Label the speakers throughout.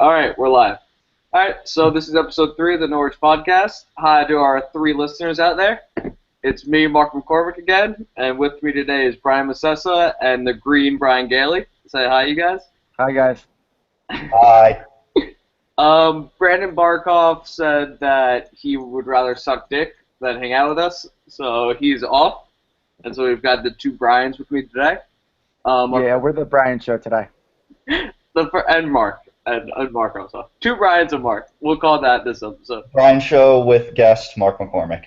Speaker 1: All right, we're live. All right, so this is episode 3 of the Norwich podcast. Hi to our 3 listeners out there. It's me, Mark McCormick again, and with me today is Brian Massessa and the green Brian Gailey. Say hi, you guys.
Speaker 2: Hi, guys.
Speaker 3: Hi.
Speaker 1: Brandon Barkov said that he would rather suck dick than hang out with us, so he's off. And so we've got the 2 Brians with me today.
Speaker 2: Yeah, we're the Brian show today.
Speaker 1: And Mark. And Mark also. 2 Brians and Mark. We'll call that this episode.
Speaker 3: Brian Show with guest Mark McCormick.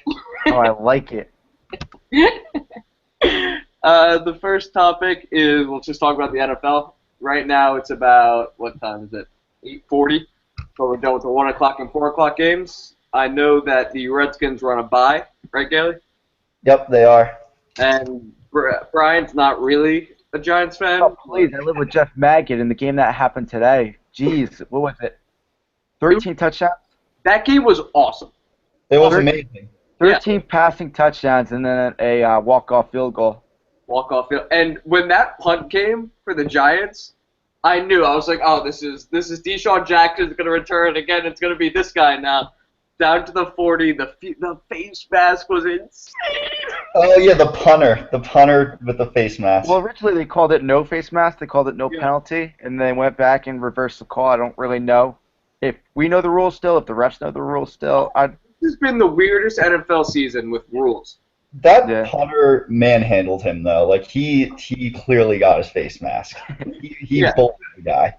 Speaker 2: Oh, I like it.
Speaker 1: The first topic is, let's just talk about the NFL. Right now it's about, what time is it? 8:40. So we're done with the 1 o'clock and 4 o'clock games. I know that the Redskins were on a bye, right, Gailey?
Speaker 3: Yep, they are.
Speaker 1: And Brian's not really a Giants fan.
Speaker 2: Oh, please, I live with Jeff Maggett in the game that happened today. Jeez, what was it? 13 touchdowns?
Speaker 1: That game was awesome.
Speaker 3: It was amazing.
Speaker 2: 13 passing touchdowns and then a walk-off field goal.
Speaker 1: Walk-off field. And when that punt came for the Giants, I knew. I was like, oh, this is Deshaun Jackson's going to return again. It's going to be this guy now. Down to the 40. The face mask was insane.
Speaker 3: Oh, yeah, the punter with the face mask.
Speaker 2: Well, originally they called it no face mask. They called it no penalty, and they went back and reversed the call. I don't really know if we know the rules still, if the refs know the rules still.
Speaker 1: This has been the weirdest NFL season with rules.
Speaker 3: That punter manhandled him, though. Like, he clearly got his face mask. He bolted the guy.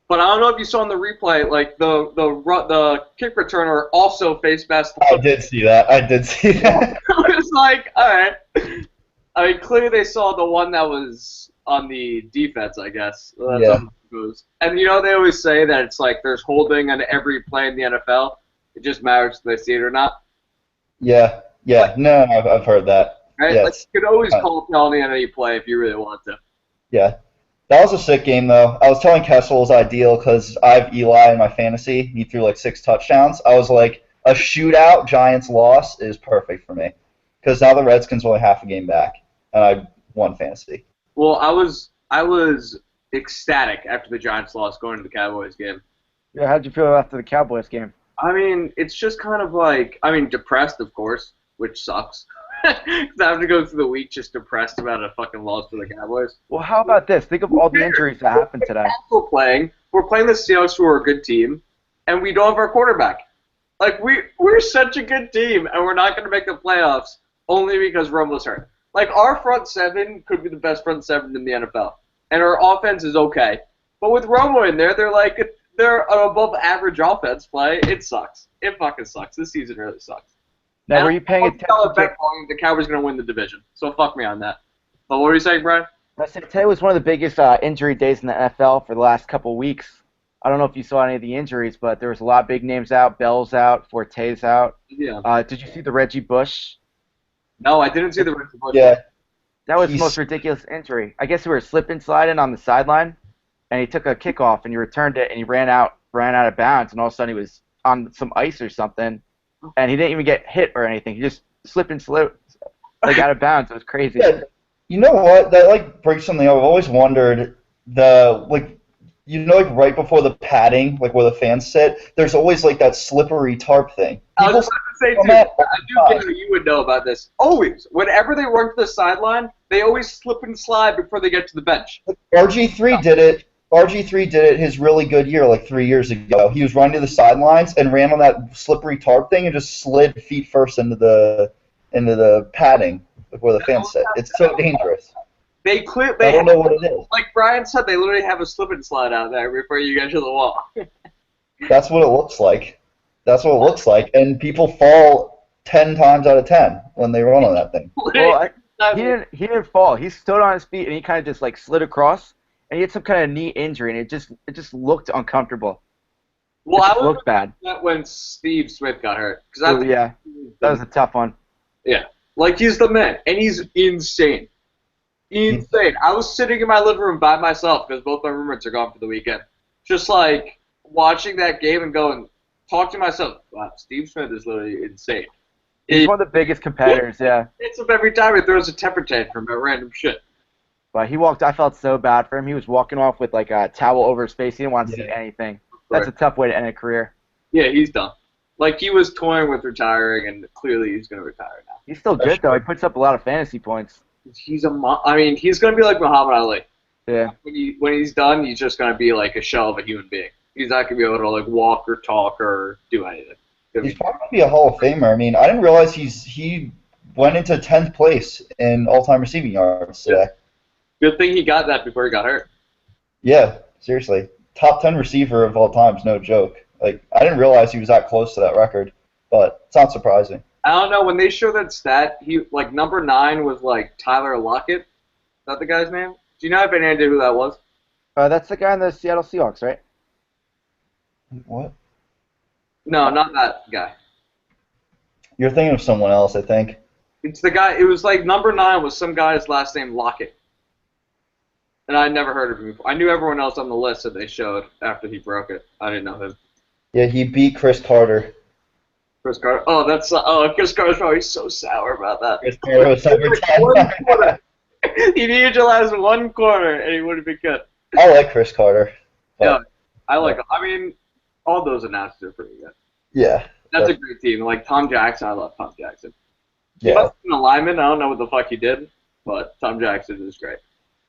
Speaker 1: But I don't know if you saw in the replay, like the kick returner also face masked.
Speaker 3: I did see that.
Speaker 1: It was like, all right. I mean, clearly they saw the one that was on the defense, I guess. And you know, they always say that it's like there's holding on every play in the NFL. It just matters if they see it or not.
Speaker 3: Yeah. No, I've heard that.
Speaker 1: Right?
Speaker 3: Yes.
Speaker 1: Like, you could always call a penalty on any play if you really want to.
Speaker 3: Yeah. That was a sick game, though. I was telling Kessel it was ideal because I have Eli in my fantasy. He threw like 6 touchdowns. I was like, a shootout Giants loss is perfect for me because now the Redskins are only half a game back, and I won fantasy.
Speaker 1: Well, I was ecstatic after the Giants loss going to the Cowboys game.
Speaker 2: Yeah, how'd you feel after the Cowboys game?
Speaker 1: I mean, it's just kind of like, depressed, of course, which sucks. Because I have to go through the week just depressed about a fucking loss to the Cowboys.
Speaker 2: Well, how about this? Think of all the injuries that happened today.
Speaker 1: We're playing the Seahawks, who are a good team, and we don't have our quarterback. Like, we're such a good team, and we're not going to make the playoffs only because Romo's hurt. Like, our front 7 could be the best front 7 in the NFL, and our offense is okay. But with Romo in there, they're an above-average offense play. It sucks. It fucking sucks. This season really sucks.
Speaker 2: Now, were you paying attention to
Speaker 1: the Cowboys are going to win the division, so fuck me on that. But what were you saying, Brian?
Speaker 2: I said today was one of the biggest injury days in the NFL for the last couple of weeks. I don't know if you saw any of the injuries, but there was a lot of big names out. Bell's out. Forte's out.
Speaker 1: Yeah.
Speaker 2: Did you see the Reggie Bush?
Speaker 1: No, I didn't see the Reggie Bush.
Speaker 3: Yeah.
Speaker 2: That was the most ridiculous injury. I guess we were slipping sliding on the sideline, and he took a kickoff, and he returned it, and he ran out of bounds, and all of a sudden he was on some ice or something, and he didn't even get hit or anything. He just slipped and slipped, like out of bounds. It was crazy.
Speaker 3: Yeah. You know what? That breaks something up. I've always wondered right before the padding, like where the fans sit, there's always like that slippery tarp thing.
Speaker 1: I was going to say, too, I do think you would know about this. Always, whenever they run to the sideline, they always slip and slide before they get to the bench.
Speaker 3: RG3 did it. RG3 did it his really good year, like 3 years ago. He was running to the sidelines and ran on that slippery tarp thing and just slid feet first into the padding, like where the fans sit. It's so dangerous. I don't know what it is.
Speaker 1: Like Brian said, they literally have a slip and slide out there before you get to the wall.
Speaker 3: That's what it looks like. And people fall 10 times out of 10 when they run on that thing.
Speaker 2: Well, he didn't fall. He stood on his feet and he kind of just like slid across. And he had some kind of knee injury, and it just looked uncomfortable.
Speaker 1: Well,
Speaker 2: it looked bad.
Speaker 1: That when Steve Smith got hurt.
Speaker 2: That was a tough one.
Speaker 1: Yeah, like he's the man, and he's insane. I was sitting in my living room by myself because both my roommates are gone for the weekend, just like watching that game and going, talk to myself. Wow, Steve Smith is literally insane.
Speaker 2: He's one of the biggest competitors. Yeah.
Speaker 1: It's every time he throws a temper tantrum at random shit.
Speaker 2: But he walked. I felt so bad for him. He was walking off with like a towel over his face. He didn't want to see
Speaker 3: Yeah.
Speaker 2: anything. That's a
Speaker 1: Right.
Speaker 2: tough way to end a career.
Speaker 1: Yeah, he's done. Like he was toying with retiring, and clearly he's going to retire now.
Speaker 2: He's still good though. He puts up a lot of fantasy points.
Speaker 1: I mean, he's going to be like Muhammad Ali.
Speaker 2: Yeah.
Speaker 1: When he's done, he's just going to be like a shell of a human being. He's not going to be able to like walk or talk or do anything.
Speaker 3: He's probably going to be a Hall of Famer. I mean, I didn't realize he went into 10th place in all-time receiving yards today.
Speaker 1: Good thing he got that before he got hurt.
Speaker 3: Yeah, seriously. Top 10 receiver of all time is no joke. Like, I didn't realize he was that close to that record, but it's not surprising.
Speaker 1: I don't know, when they show that stat, he like number 9 was like Tyler Lockett. Is that the guy's name? Do you know if any idea who that was?
Speaker 2: That's the guy in the Seattle Seahawks, right?
Speaker 3: What?
Speaker 1: No, not that guy.
Speaker 3: You're thinking of someone else, I think.
Speaker 1: It's the guy. It was like number 9 was some guy's last name Lockett, and I'd never heard of him before. I knew everyone else on the list that they showed after he broke it. I didn't know him.
Speaker 3: Yeah, he beat Chris Carter.
Speaker 1: Chris Carter. Chris Carter's probably so sour about that.
Speaker 3: Chris Carter was number 10.
Speaker 1: One quarter. He needed to last one quarter, and he would have been good.
Speaker 3: I like Chris Carter.
Speaker 1: Yeah, I like him. I mean, all those announcers are pretty good.
Speaker 3: Yeah.
Speaker 1: That's a great team. Like Tom Jackson, I love Tom Jackson. He
Speaker 3: Yeah.
Speaker 1: must have been a lineman. I don't know what the fuck he did, but Tom Jackson is great.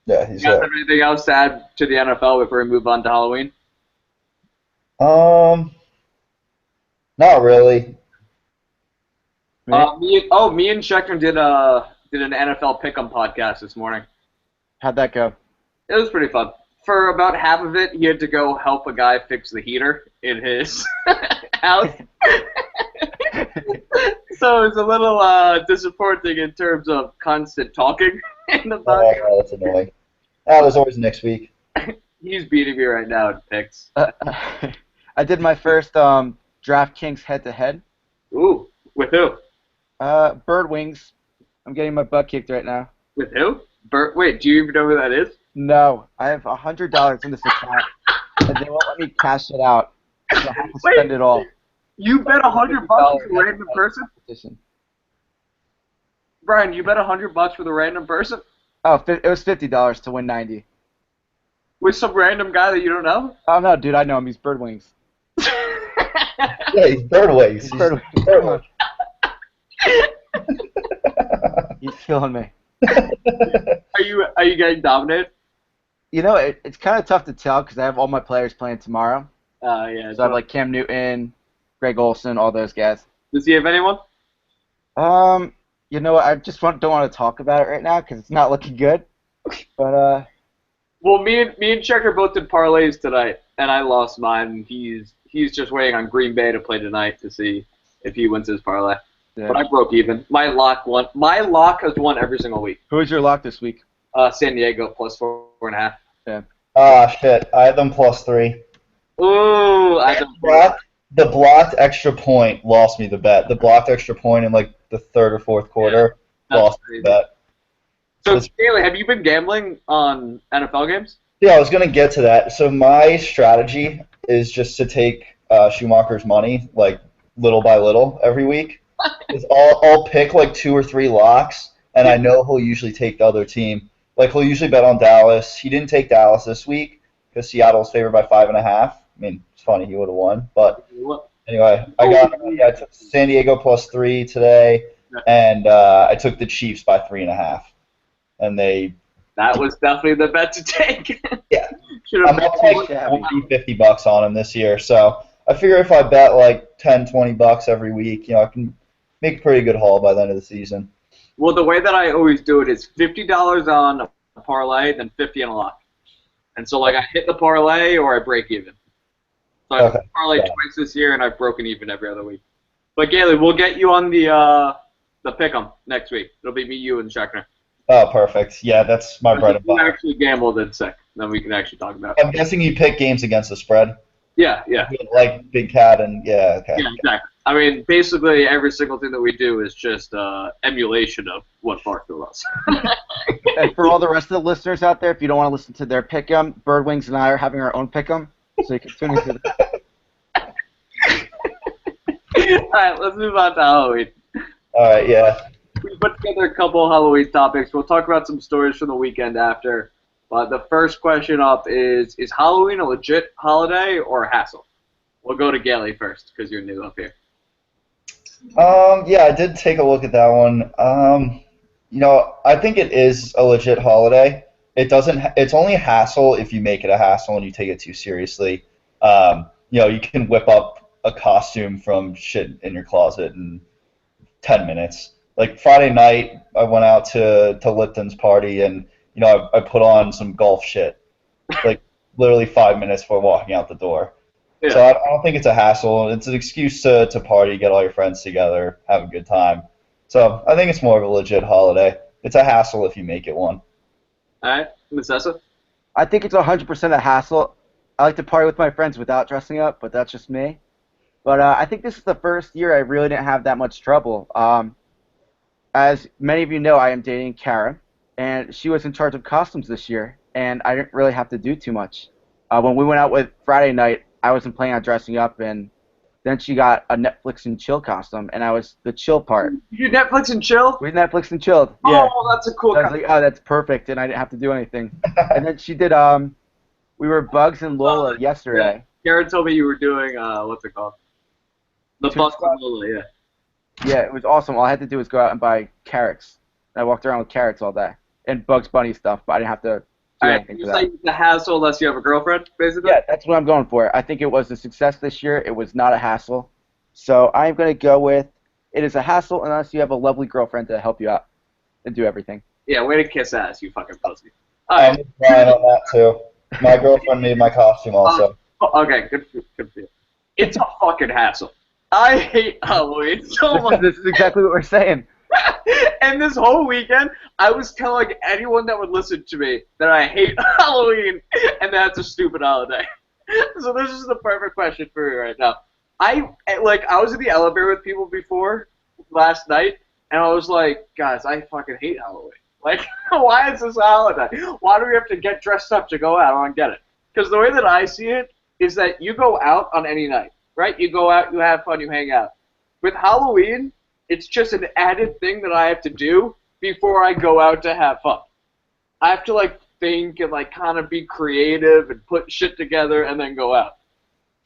Speaker 3: Yeah, he's
Speaker 1: You guys
Speaker 3: good.
Speaker 1: have anything else to add to the NFL before we move on to Halloween?
Speaker 3: Not really.
Speaker 1: Me and Scheckner did an NFL Pick'em podcast this morning.
Speaker 2: How'd that go?
Speaker 1: It was pretty fun. For about half of it, he had to go help a guy fix the heater in his house. So it was a little disappointing in terms of constant talking in the podcast.
Speaker 3: Oh, that's annoying. There's always next week.
Speaker 1: He's beating me right now in picks.
Speaker 2: I did my first DraftKings head-to-head.
Speaker 1: Ooh, with who?
Speaker 2: Bird Wings. I'm getting my butt kicked right now.
Speaker 1: With who? Wait, do you even know who that is?
Speaker 2: No, I have $100 in this account, and they won't let me cash it out. So I have to
Speaker 1: Wait.
Speaker 2: spend it all.
Speaker 1: You bet $100 with a random person? Brian, you bet $100 with a random person?
Speaker 2: Oh, it was $50 to win 90.
Speaker 1: With some random guy that you don't know?
Speaker 2: Oh no, dude, I know him. He's Bird Wings.
Speaker 3: Yeah, he's Bird Wings.
Speaker 2: He's Bird Wings.
Speaker 3: Bird Wings.
Speaker 2: He's killing me.
Speaker 1: Are you getting dominated?
Speaker 2: You know, it's kind of tough to tell because I have all my players playing tomorrow.
Speaker 1: Yeah.
Speaker 2: So I have like Cam Newton, Greg Olsen, all those guys.
Speaker 1: Does he have anyone?
Speaker 2: You know what? I just don't want to talk about it right now because it's not looking good. But
Speaker 1: Well, me and Checker both did parlays tonight, and I lost mine. He's just waiting on Green Bay to play tonight to see if he wins his parlay.
Speaker 2: yeah.
Speaker 1: But I broke even. My lock won. My lock has won every single week.
Speaker 2: Who was your lock this week?
Speaker 1: San Diego plus 4.5.
Speaker 3: Shit. I had them +3.
Speaker 1: Ooh,
Speaker 3: The blocked extra point lost me the bet. The blocked extra point in like the third or fourth quarter lost me the bet.
Speaker 1: So, Kaylee, have you been gambling on NFL games?
Speaker 3: Yeah, I was gonna get to that. So my strategy is just to take Schumacher's money like little by little every week. 'Cause I'll pick like 2 or 3 locks, and I know he'll usually take the other team. Like he'll usually bet on Dallas. He didn't take Dallas this week because Seattle's favored by 5.5. I mean, it's funny he would have won, but anyway, I took San Diego +3 today, and I took the Chiefs by 3.5, and
Speaker 1: That was definitely the bet to take.
Speaker 3: Yeah.
Speaker 1: Should have
Speaker 3: I'm up like $50 on him this year, so I figure if I bet like $10-20 every week, I can make a pretty good haul by the end of the season.
Speaker 1: Well, the way that I always do it is $50 on a parlay, then 50 on a lock. And so, like, I hit the parlay or I break even. So I've parlayed twice this year, and I've broken even every other week. But, Gailey, we'll get you on the pick'em next week. It'll be me, you, and Scheckner.
Speaker 3: Oh, perfect. Yeah, that's my bread and
Speaker 1: If you
Speaker 3: butter.
Speaker 1: actually gambled and sick, then we can actually talk about it.
Speaker 3: I'm guessing you pick games against the spread?
Speaker 1: Yeah.
Speaker 3: Like Big Cat and, yeah, okay.
Speaker 1: Yeah, exactly. I mean, basically every single thing that we do is just emulation of what Barstool does.
Speaker 2: And for all the rest of the listeners out there, if you don't want to listen to their pick'em, Bird Wings and I are having our own pick'em, so you can tune into that.
Speaker 1: All right, let's move on to Halloween.
Speaker 3: All right, yeah.
Speaker 1: We put together a couple of Halloween topics. We'll talk about some stories from the weekend after. But the first question up is Halloween a legit holiday or a hassle? We'll go to Gailey first because you're new up here.
Speaker 3: Yeah, I did take a look at that one. I think it is a legit holiday. It's only a hassle if you make it a hassle and you take it too seriously. You can whip up a costume from shit in your closet in 10 minutes. Like Friday night, I went out to Lipton's party and, I put on some golf shit. Like literally 5 minutes before walking out the door.
Speaker 1: Yeah.
Speaker 3: So I don't think it's a hassle. It's an excuse to party, get all your friends together, have a good time. So I think it's more of a legit holiday. It's a hassle if you make it one.
Speaker 1: All right, Miss Essa?
Speaker 2: I think it's 100% a hassle. I like to party with my friends without dressing up, but that's just me. But I think this is the first year I really didn't have that much trouble. As many of you know, I am dating Kara, and she was in charge of costumes this year, and I didn't really have to do too much. When we went out with Friday night, I wasn't planning on dressing up, and then she got a Netflix and chill costume, and I was the chill part.
Speaker 1: You Netflix and chill?
Speaker 2: We Netflix and chilled. Yeah.
Speaker 1: Oh, that's a cool.
Speaker 2: So I was like, oh, that's perfect, and I didn't have to do anything. And then she did. We were Bugs and Lola yesterday.
Speaker 1: Yeah. Karen told me you were doing what's it called? The Bugs and Lola, yeah.
Speaker 2: Yeah, it was awesome. All I had to do was go out and buy carrots. And I walked around with carrots all day and Bugs Bunny stuff, but I didn't have to do anything for that.
Speaker 1: Like the hassle unless you have a girlfriend, basically.
Speaker 2: Yeah, that's what I'm going for. I think it was a success this year. It was not a hassle. So I'm going to go with it is a hassle unless you have a lovely girlfriend to help you out and do everything.
Speaker 1: Yeah, way to kiss ass, you fucking pussy.
Speaker 3: I'm fine on that too. My girlfriend made my costume also.
Speaker 1: Okay, good for you. It's a fucking hassle. I hate Halloween so much.
Speaker 2: This is exactly what we're saying.
Speaker 1: And this whole weekend, I was telling anyone that would listen to me that I hate Halloween and that's a stupid holiday. So this is the perfect question for you right now. I was in the elevator with people before last night, and I was like, guys, I fucking hate Halloween. Like, why is this a holiday? Why do we have to get dressed up to go out? I don't get it. Because the way that I see it is that you go out on any night, right? You go out, you have fun, you hang out. With Halloween, it's just an added thing that I have to do before I go out to have fun. I have to, think and, kind of be creative and put shit together and then go out.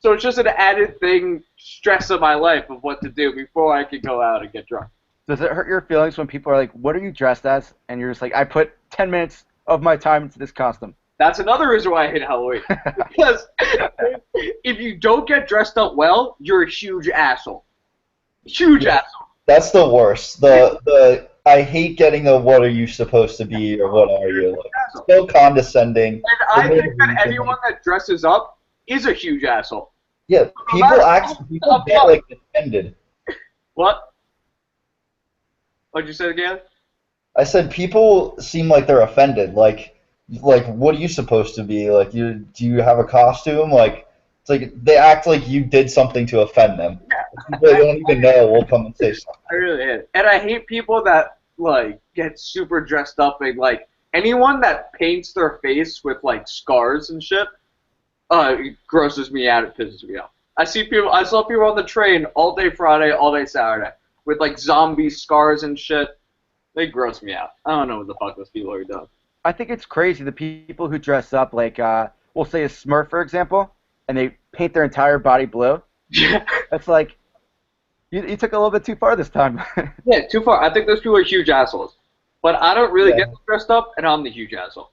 Speaker 1: So it's just an added thing, stress of my life of what to do before I can go out and get drunk.
Speaker 2: Does it hurt your feelings when people are like, what are you dressed as? And you're just like, I put 10 minutes of my time into this costume.
Speaker 1: That's another reason why I hate Halloween. Because if you don't get dressed up well, you're a huge asshole. Huge asshole.
Speaker 3: That's the worst. I hate getting the what are you supposed to be or what are you. So condescending.
Speaker 1: And I think that anyone that dresses up is a huge asshole.
Speaker 3: Yeah, people get offended.
Speaker 1: What? What'd you say again?
Speaker 3: I said people seem like they're offended. Like what are you supposed to be? Like do you have a costume? It's like they act like you did something to offend them. People they don't even know will come and say something.
Speaker 1: I really hate it. And I hate people that get super dressed up and anyone that paints their face with scars and shit. It grosses me out. It pisses me off. I saw people on the train all day Friday, all day Saturday with zombie scars and shit. They gross me out. I don't know what the fuck those people are doing.
Speaker 2: I think it's crazy the people who dress up we'll say a Smurf for example, and they paint their entire body blue.
Speaker 1: Yeah.
Speaker 2: That's like you took a little bit too far this time.
Speaker 1: Yeah, too far. I think those people are huge assholes. But I don't really get dressed up, and I'm the huge asshole.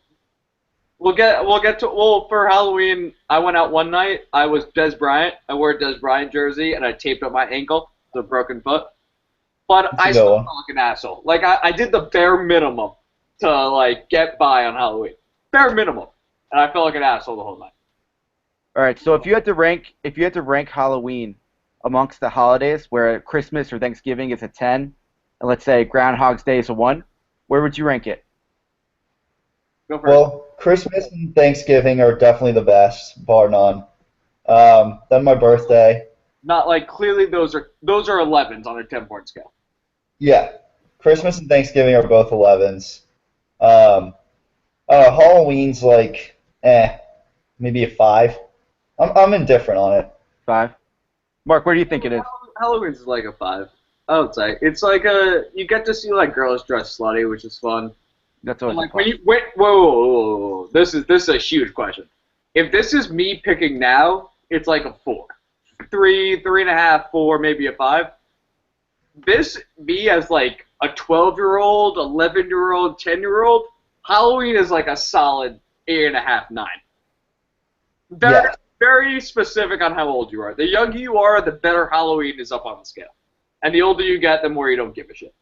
Speaker 1: For Halloween, I went out one night. I was Des Bryant. I wore a Des Bryant jersey, and I taped up my ankle, the broken foot. But I still felt like an asshole. I did the bare minimum to get by on Halloween. Bare minimum. And I felt like an asshole the whole night.
Speaker 2: All right, so if you had to rank Halloween amongst the holidays, where Christmas or Thanksgiving is a 10, and let's say Groundhog's Day is a 1, where would you rank it?
Speaker 1: Go for it.
Speaker 3: Christmas and Thanksgiving are definitely the best, bar none. Then my birthday.
Speaker 1: Not clearly those are 11s on a 10-point scale.
Speaker 3: Yeah, Christmas and Thanksgiving are both 11s. Halloween's maybe a 5. I'm indifferent on it.
Speaker 2: 5. Mark, where do you think it is?
Speaker 1: Halloween's a 5. I would say it's like you get to see like girls dress slutty, which is fun.
Speaker 2: That's
Speaker 1: And
Speaker 2: always a
Speaker 1: like when
Speaker 2: plus.
Speaker 1: you wait, whoa, this is a huge question. If this is me picking now, it's like a 4, 3, 3.5, 4, maybe a 5. This me as like a 12-year-old, 11-year-old, 10-year-old, Halloween is like a solid 8.5, 9. Very,
Speaker 3: Yeah.
Speaker 1: very specific on how old you are. The younger you are, the better Halloween is up on the scale. And the older you get, the more you don't give a shit.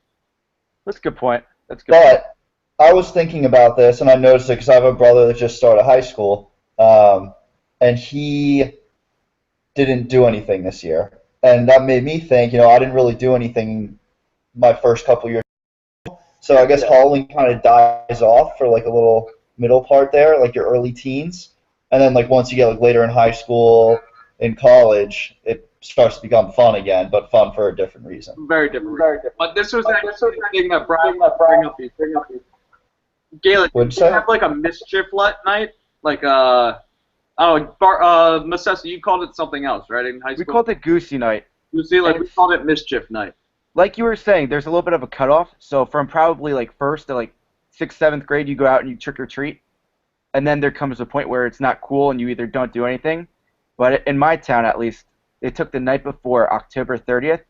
Speaker 2: That's a good point. That's a good point.
Speaker 3: But I was thinking about this, and I noticed it because I have a brother that just started high school, and he didn't do anything this year, and that made me think. I didn't really do anything my first couple years, so I guess Halloween kind of dies off for like a little middle part there, like your early teens, and then like once you get like later in high school, in college, it starts to become fun again, but fun for a different reason.
Speaker 1: Very different. But this was actually the thing that Brian bring up. Galen,
Speaker 3: What'd
Speaker 1: did
Speaker 3: you
Speaker 1: you
Speaker 3: say?
Speaker 1: have like a mischief night? Like oh, Masessa, you called it something else, right? In high
Speaker 2: We
Speaker 1: school,
Speaker 2: called it Goosey Night.
Speaker 1: you see, like
Speaker 2: And
Speaker 1: we called it mischief night.
Speaker 2: like you were saying, there's a little bit of a cutoff. So from probably like first to like sixth, seventh grade, you go out and you trick or treat, and then there comes a point where it's not cool and you either don't do anything. But in my town, at least, they took the night before October 30th,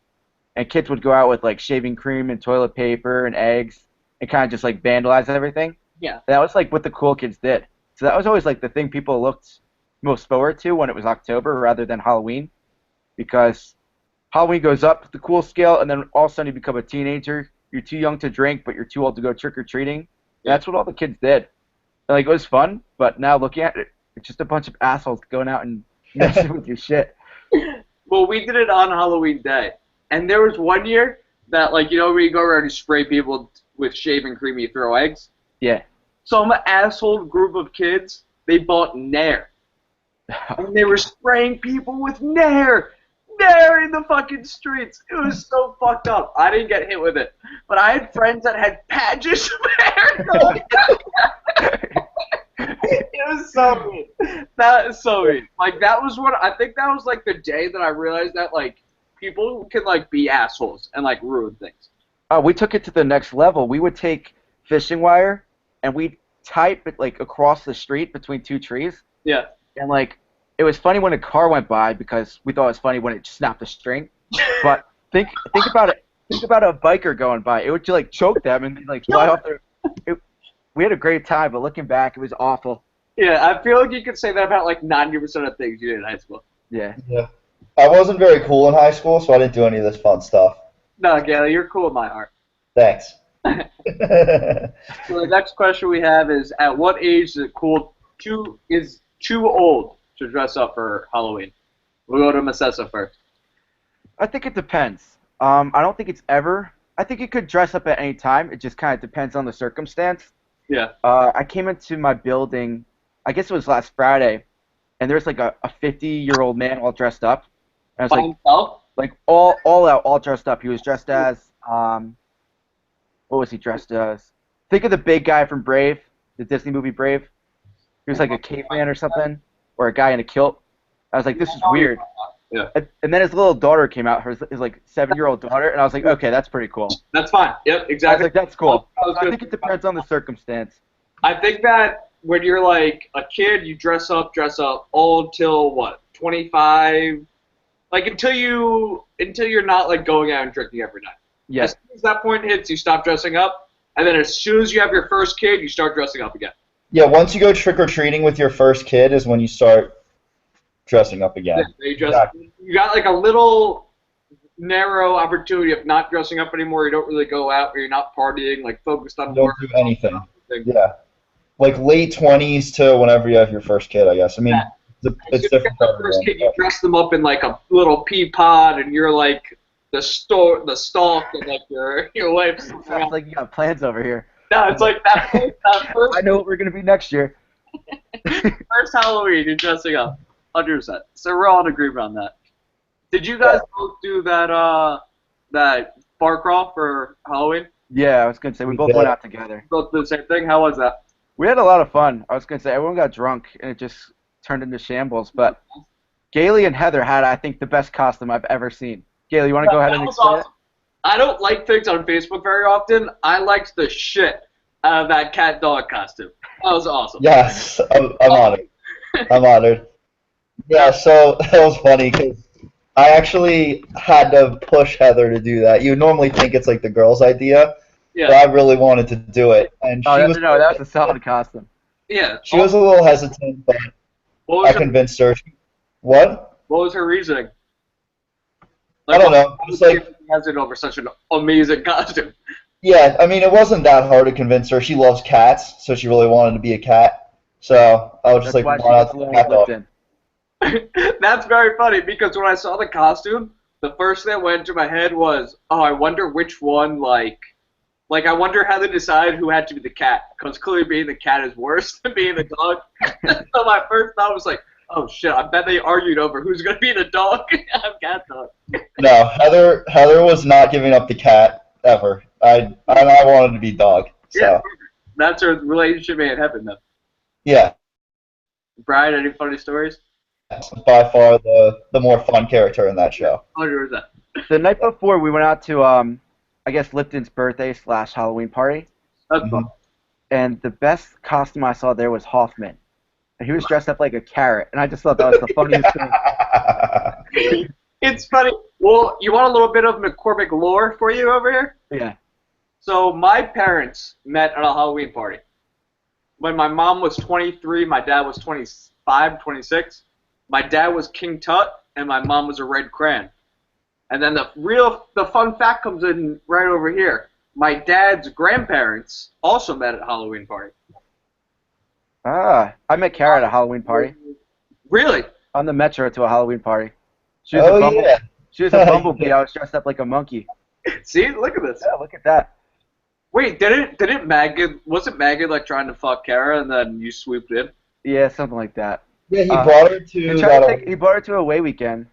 Speaker 2: and kids would go out with like shaving cream and toilet paper and eggs and kind of just like vandalize everything.
Speaker 1: Yeah.
Speaker 2: And that was like what the cool kids did. So that was always like the thing people looked most forward to when it was October rather than Halloween, because Halloween goes up the cool scale, and then all of a sudden you become a teenager. You're too young to drink, but you're too old to go trick or treating.
Speaker 1: Yeah.
Speaker 2: That's what all the kids did. And, like, it was fun, but now looking at it, it's just a bunch of assholes going out and messing with your shit.
Speaker 1: Well, we did it on Halloween Day, and there was one year that like where you go around and spray people with shaving cream, you throw eggs.
Speaker 2: Yeah.
Speaker 1: Some asshole group of kids, they bought Nair. And they were spraying people with Nair in the fucking streets. It was so fucked up. I didn't get hit with it, but I had friends that had patches of hair. It was so weird. That is so weird. Like that was what I think that was like the day that I realized that like people can like be assholes and like ruin things.
Speaker 2: We took it to the next level. We would take fishing wire and we'd tie it like across the street between two trees.
Speaker 1: Yeah.
Speaker 2: And like it was funny when a car went by because we thought it was funny when it snapped a string. But think about it. Think about a biker going by. It would like choke them and like fly off their. We had a great time, but looking back, it was awful.
Speaker 1: Yeah, I feel like you could say that about like 90% of things you did in high school.
Speaker 2: Yeah.
Speaker 3: Yeah. I wasn't very cool in high school, so I didn't do any of this fun stuff.
Speaker 1: No, Gail, you're cool in my heart.
Speaker 3: Thanks.
Speaker 1: So the next question we have is: at what age is it cool is too old to dress up for Halloween? We'll go to Masessa first.
Speaker 2: I think it depends. I don't think it's ever. I think you could dress up at any time. It just kind of depends on the circumstance.
Speaker 1: Yeah.
Speaker 2: I came into my building, I guess it was last Friday, and there's like a 50-year-old man all dressed up. And I was
Speaker 1: By
Speaker 2: like,
Speaker 1: himself?
Speaker 2: all out, all dressed up. He was dressed as, what was he dressed as? Think of the big guy from Brave, the Disney movie Brave. He was like a caveman or something, or a guy in a kilt. I was like, this is weird.
Speaker 1: Yeah.
Speaker 2: And then his little daughter came out, his like 7-year-old daughter, and I was like, okay, that's pretty cool.
Speaker 1: That's fine. Yep,
Speaker 2: I was
Speaker 1: exactly.
Speaker 2: like, that's cool.
Speaker 1: I was
Speaker 2: I
Speaker 1: gonna
Speaker 2: think it
Speaker 1: say-
Speaker 2: depends on the circumstance.
Speaker 1: I think that when you're like a kid, you dress up all till what, 25? Like until you're not like going out and drinking every night.
Speaker 2: Yeah.
Speaker 1: As soon as that point hits, you stop dressing up, and then as soon as you have your first kid, you start dressing up again.
Speaker 3: Yeah, once you go trick-or-treating with your first kid is when you start dressing up again.
Speaker 1: You got like a little narrow opportunity of not dressing up anymore. You don't really go out, or you're not partying, like focused on
Speaker 3: Don't
Speaker 1: work.
Speaker 3: do anything. Yeah. Like late 20s to whenever you have your first kid, I guess. I mean, it's different for
Speaker 1: Your first
Speaker 3: everyone.
Speaker 1: kid, you dress them up in like a little pea pod, and you're like the stalk, and like your wife's.
Speaker 2: Sounds like you got plans over here.
Speaker 1: No, it's like that first
Speaker 2: I know what we're gonna be next year.
Speaker 1: first Halloween, you're dressing up, 100%. So we're all in agreement on that. Did you guys both do that bar crawl for Halloween?
Speaker 2: Yeah, I was gonna say we both went out together.
Speaker 1: Both did the same thing. How was that?
Speaker 2: We had a lot of fun. I was gonna say everyone got drunk and it just turned into shambles. But Gailey and Heather had, I think, the best costume I've ever seen. Gailey, you want to go ahead and
Speaker 1: That was
Speaker 2: explain
Speaker 1: awesome. I don't like things on Facebook very often. I liked the shit out of that cat dog costume. That was awesome.
Speaker 3: Yes, I'm honored. I'm honored. Yeah, so that was funny because I actually had to push Heather to do that. You normally think it's like the girl's idea, but
Speaker 1: Yeah,
Speaker 3: I really wanted to do it, and
Speaker 2: Oh, no, that was a solid costume.
Speaker 1: yeah.
Speaker 3: she was a little hesitant, but
Speaker 1: What was
Speaker 3: I
Speaker 1: her
Speaker 3: convinced her. What?
Speaker 1: What was her reasoning?
Speaker 3: I
Speaker 1: Like,
Speaker 3: don't
Speaker 1: what
Speaker 3: know. It was like,
Speaker 1: has it over such an amazing costume?
Speaker 3: yeah, I mean, it wasn't that hard to convince her. She loves cats, so she really wanted to be a cat. So I was just
Speaker 2: That's
Speaker 3: like,
Speaker 2: why she
Speaker 3: why
Speaker 2: gets
Speaker 3: not
Speaker 2: along
Speaker 3: cat
Speaker 2: with
Speaker 3: dog?
Speaker 2: Lipton.
Speaker 1: That's very funny because when I saw the costume, the first thing that went into my head was, oh, I wonder which one, like I wonder how they decide who had to be the cat, because clearly being the cat is worse than being the dog. So my first thought was like, oh shit, I bet they argued over who's gonna be the dog. I'm cat dog.
Speaker 3: No, Heather was not giving up the cat ever. I wanted to be dog.
Speaker 1: Yeah,
Speaker 3: So
Speaker 1: that's her relationship made in heaven though.
Speaker 3: yeah,
Speaker 1: Brian, any funny stories?
Speaker 3: by far the more fun character in that show.
Speaker 1: 100%.
Speaker 2: The night before, we went out to, I guess, Lipton's birthday / Halloween party,
Speaker 1: That's
Speaker 3: Mhm.
Speaker 1: fun.
Speaker 2: and the best costume I saw there was Hoffman. And he was dressed up like a carrot, and I just thought that was the funniest thing.
Speaker 1: It's funny. Well, you want a little bit of McCormick lore for you over here?
Speaker 2: Yeah.
Speaker 1: So my parents met at a Halloween party. When my mom was 23, my dad was 25, 26. My dad was King Tut, and my mom was a Red Cran. And then the fun fact comes in right over here. My dad's grandparents also met at a Halloween party.
Speaker 2: Ah, I met Kara at a Halloween party.
Speaker 1: Really?
Speaker 2: On the metro to a Halloween party. She was
Speaker 3: Oh
Speaker 2: a bumble.
Speaker 3: yeah.
Speaker 2: She was a bumblebee. I was dressed up like a monkey.
Speaker 1: See, look at this.
Speaker 2: Yeah, look at that.
Speaker 1: Wait, didn't Maggot, wasn't Maggot like trying to fuck Kara and then you swooped in?
Speaker 2: Yeah, something like that.
Speaker 3: Yeah, he
Speaker 2: Uh,
Speaker 3: brought her
Speaker 2: He
Speaker 3: to
Speaker 2: tried to
Speaker 3: that.
Speaker 2: take, he brought her to a away weekend,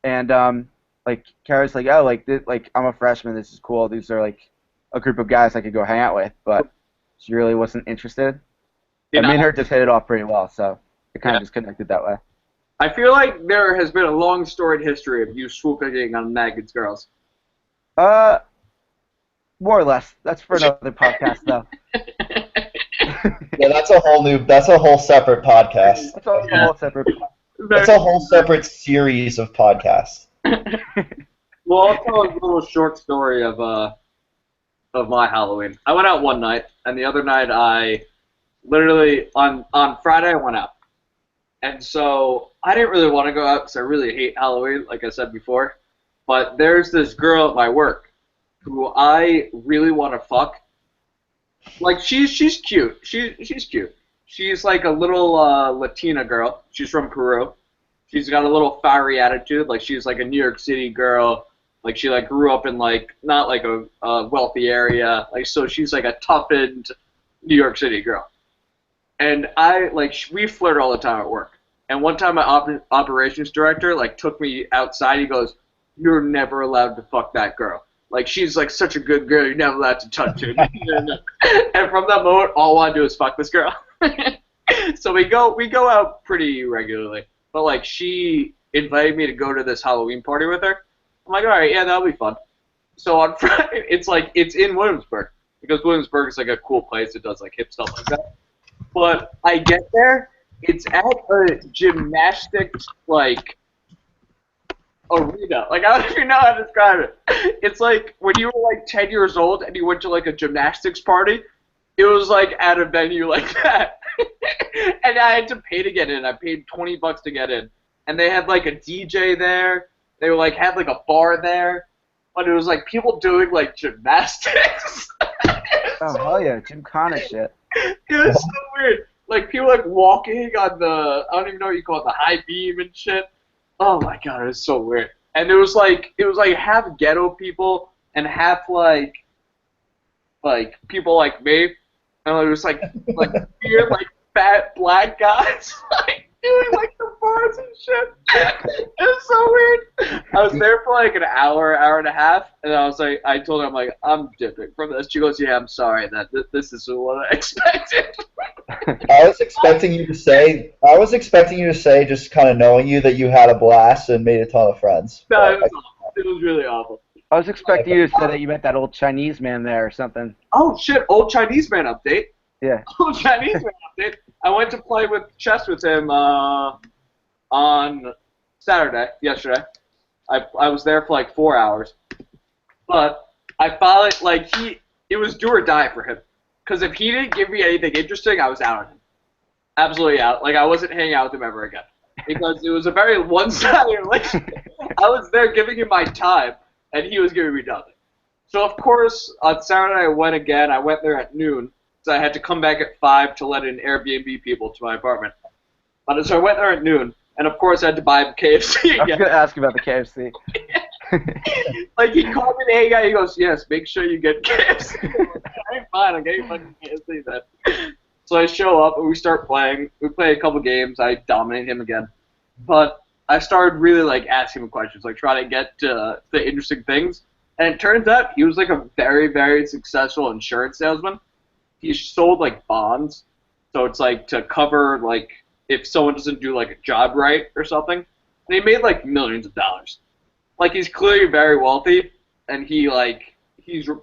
Speaker 2: and like Kara's like, oh, like I'm a freshman. This is cool. These are like a group of guys I could go hang out with, but she really wasn't interested.
Speaker 1: You
Speaker 2: And me and
Speaker 1: know,
Speaker 2: her just hit it off pretty well, so it kind of just connected that way.
Speaker 1: I feel like there has been a long storied history of you swooping on Maggot's girls.
Speaker 2: More or less. That's for another podcast, though.
Speaker 3: Yeah, that's a whole separate podcast.
Speaker 2: That's a
Speaker 1: Yeah.
Speaker 2: whole separate.
Speaker 3: That's a whole separate series of podcasts.
Speaker 1: Well, I'll tell a little short story of my Halloween. I went out one night, and the other night I literally on Friday I went out, and so I didn't really want to go out because I really hate Halloween, like I said before. But there's this girl at my work who I really want to fuck. Like she's cute. She's cute. She's like a little Latina girl. She's from Peru. She's got a little fiery attitude. Like she's like a New York City girl. Like she like grew up in like not like a wealthy area. Like so she's like a toughened New York City girl. And I like we flirt all the time at work. And one time my operations director like took me outside. He goes, "You're never allowed to fuck that girl. Like she's like such a good girl. You're never allowed to touch her." And from that moment, all I want to do is fuck this girl. So we go out pretty regularly. But like she invited me to go to this Halloween party with her. I'm like, all right, yeah, that'll be fun. So on Friday, it's in Williamsburg because Williamsburg is like a cool place that does like hip stuff like that. But I get there, it's at a gymnastics like arena. Like I don't even know how to describe it. It's like when you were like 10 years old and you went to like a gymnastics party. It was like at a venue like that. And I had to pay to get in. I paid $20 to get in. And they had like a DJ there. They were like had like a bar there. But it was like people doing like gymnastics.
Speaker 2: Oh hell yeah, Gymkhana shit.
Speaker 1: It was so weird. Like people like walking on the I don't even know what you call it, the high beam and shit. Oh my god, it was so weird. And it was like half ghetto people and half like people like me. And it was like weird like fat black guys like doing like the bars and shit. It was so weird. I was there for like an hour and a half, and I told her, I'm like, I'm dipping from this. She goes, yeah, I'm sorry that this is what I expected.
Speaker 3: I was expecting you to say, just kind of knowing you, that you had a blast and made a ton of friends.
Speaker 1: No,
Speaker 3: But
Speaker 1: it was really awful.
Speaker 2: I was expecting you to say that you met that old Chinese man there or something.
Speaker 1: Oh shit! Old Chinese man update.
Speaker 2: Yeah.
Speaker 1: Old Chinese man update. I went to play with chess with him on Saturday, yesterday. I was there for like 4 hours, but I finally it was do or die for him. Because if he didn't give me anything interesting, I was out on him. Absolutely out. Like I wasn't hanging out with him ever again. Because it was a very one-sided relationship. I was there giving him my time, and he was giving me nothing. So of course, on Saturday I went again. I went there at noon, so I had to come back at 5 to let in Airbnb people to my apartment. So I went there at noon, and of course I had to buy him KFC
Speaker 2: I was
Speaker 1: again.
Speaker 2: going to ask you about the KFC.
Speaker 1: Like he called me the hey guy. He goes, "Yes, make sure you get KFC." I'm fine. I'm getting fucking KFC then. So I show up and we start playing. We play a couple games. I dominate him again, but I started really like asking him questions, like trying to get to the interesting things. And it turns out he was like a very, very successful insurance salesman. He sold like bonds, so it's like to cover like if someone doesn't do like a job right or something. And he made like millions of dollars. Like he's clearly very wealthy, and he's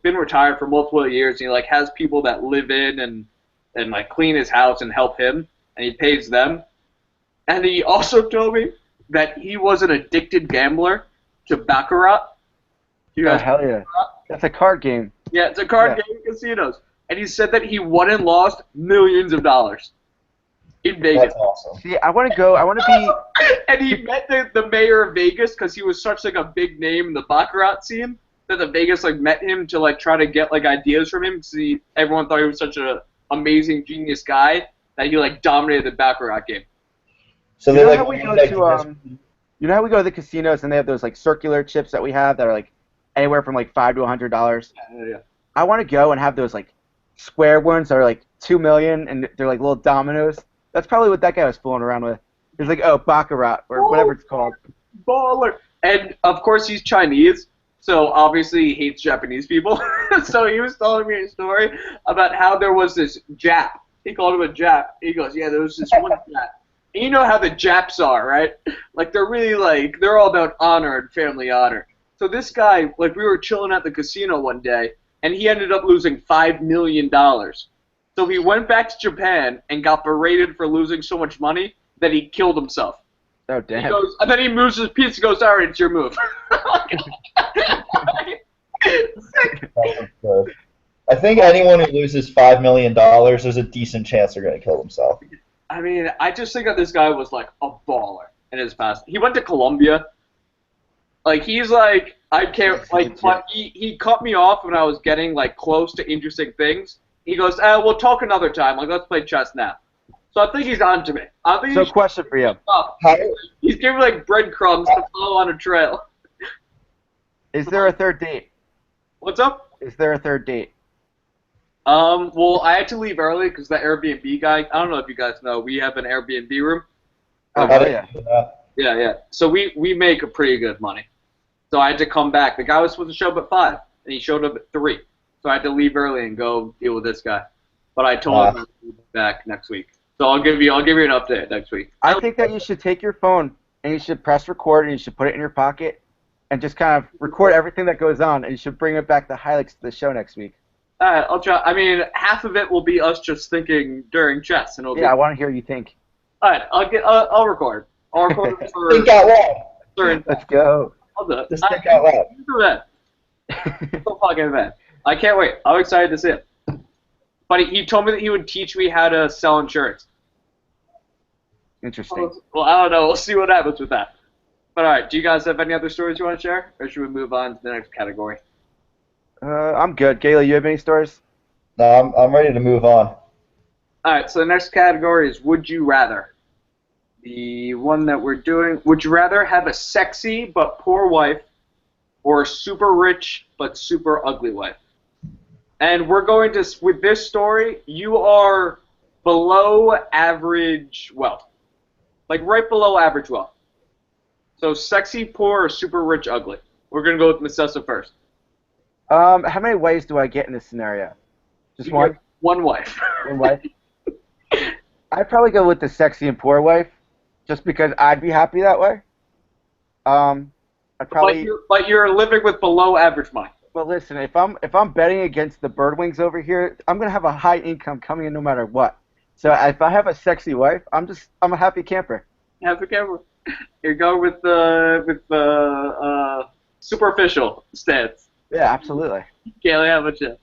Speaker 1: been retired for multiple years. And he like has people that live in and like clean his house and help him, and he pays them. And he also told me that he was an addicted gambler to baccarat. You
Speaker 2: Oh,
Speaker 1: guys
Speaker 2: hell yeah. That's a card game.
Speaker 1: Yeah, it's a card game in casinos. And he said that he won and lost millions of dollars in Vegas.
Speaker 3: That's awesome.
Speaker 2: See, I want to go. I want to be.
Speaker 1: And he met the mayor of Vegas because he was such like a big name in the baccarat scene that the Vegas like met him to like try to get like ideas from him. See, everyone thought he was such a amazing genius guy that he like dominated the baccarat game.
Speaker 3: So
Speaker 2: You
Speaker 3: they
Speaker 2: know
Speaker 3: like
Speaker 2: how we go
Speaker 3: like,
Speaker 2: to you know how we go to the casinos and they have those like circular chips that we have that are like anywhere from like $5 to $100.
Speaker 1: Yeah.
Speaker 2: I want to go and have those like square ones that are like 2 million and they're like little dominoes. That's probably what that guy was fooling around with. He's like, oh, baccarat or whatever it's called.
Speaker 1: Baller. And of course he's Chinese, so obviously he hates Japanese people. So he was telling me a story about how there was this Jap. He called him a Jap. He goes, yeah, there was this one Jap. And you know how the Japs are, right? Like they're really like they're all about honor and family honor. So this guy, like we were chilling at the casino one day, and he ended up losing $5 million. So he went back to Japan and got berated for losing so much money that he killed himself.
Speaker 2: Oh,
Speaker 1: He
Speaker 2: damn.
Speaker 1: goes, and then he moves his piece and goes, all right, it's your move. Sick.
Speaker 3: I think anyone who loses $5 million, there's a decent chance they're going to kill themselves.
Speaker 1: I mean, I just think that this guy was like a baller in his past. He went to Colombia. Like he's like I can't like but he cut me off when I was getting like close to interesting things. He goes, we'll talk another time. Like let's play chess now. So I think he's on to me. I think
Speaker 2: So,
Speaker 1: he's
Speaker 2: question for you:
Speaker 1: up. He's giving like breadcrumbs to follow on a trail.
Speaker 2: Is there a third date?
Speaker 1: What's up?
Speaker 2: Is there a third date?
Speaker 1: Well, I had to leave early because the Airbnb guy. I don't know if you guys know, we have an Airbnb room.
Speaker 2: Oh,
Speaker 3: How
Speaker 2: yeah.
Speaker 3: do you do that?
Speaker 1: Yeah. So we make a pretty good money. So I had to come back. The guy was supposed to show up at 5, and he showed up at 3. So I had to leave early and go deal with this guy. But I told him I'll be back next week. So I'll give you an update next week.
Speaker 2: I think that you should take your phone and you should press record and you should put it in your pocket and just kind of record everything that goes on and you should bring it back the highlights to the show next week.
Speaker 1: All right, I'll try. I mean, half of it will be us just thinking during chess, and it'll
Speaker 2: Yeah, I want to hear you think.
Speaker 1: All right, I'll record. I'll record it for
Speaker 3: Think out loud.
Speaker 1: certain.
Speaker 2: Let's go.
Speaker 1: I'll do it.
Speaker 3: Just think out loud.
Speaker 1: Do that. So fucking event. I can't wait. I'm excited to see it. But he told me that he would teach me how to sell insurance.
Speaker 2: Interesting.
Speaker 1: Well, I don't know. We'll see what happens with that. But all right, do you guys have any other stories you want to share, or should we move on to the next category?
Speaker 2: I'm good. Gayla, you have any stories?
Speaker 3: No, I'm ready to move on.
Speaker 1: All right, so the next category is Would You Rather. The one that we're doing, would you rather have a sexy but poor wife or a super rich but super ugly wife? And we're going to, with this story, you are below average wealth. Like right below average wealth. So sexy, poor, or super rich, ugly. We're going to go with Macessa first.
Speaker 2: How many wives do I get in this scenario? Just
Speaker 1: You
Speaker 2: one?
Speaker 1: get one wife.
Speaker 2: One wife? I'd probably go with the sexy and poor wife, just because I'd be happy that way. I'd probably.
Speaker 1: But you're living with below average money.
Speaker 2: But listen, if I'm betting against the Birdwings over here, I'm gonna have a high income coming in no matter what. So if I have a sexy wife, I'm a happy camper.
Speaker 1: Have to camera. You're going with the superficial stance.
Speaker 2: Yeah, absolutely.
Speaker 1: Kaylee, how about you?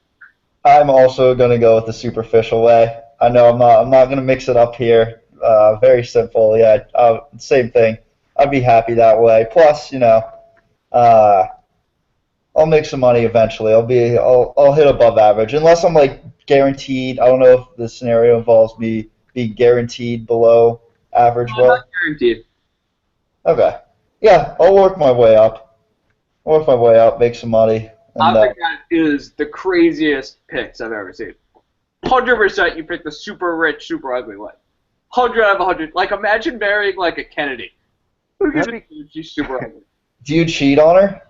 Speaker 3: I'm also gonna go with the superficial way. I know I'm not gonna mix it up here. Very simple. Yeah, same thing. I'd be happy that way. Plus, uh, I'll make some money eventually. I'll hit above average unless I'm like guaranteed. I don't know if the scenario involves me being guaranteed below average.
Speaker 1: No, not guaranteed.
Speaker 3: Okay. Yeah, I'll work my way up. Make some money.
Speaker 1: I
Speaker 3: And,
Speaker 1: think that is the craziest picks I've ever seen. 100% you pick the super rich, super ugly one. 100 out of 100. Like, imagine marrying, like, a Kennedy. Who gives a shit if she's super ugly?
Speaker 3: do you cheat on her?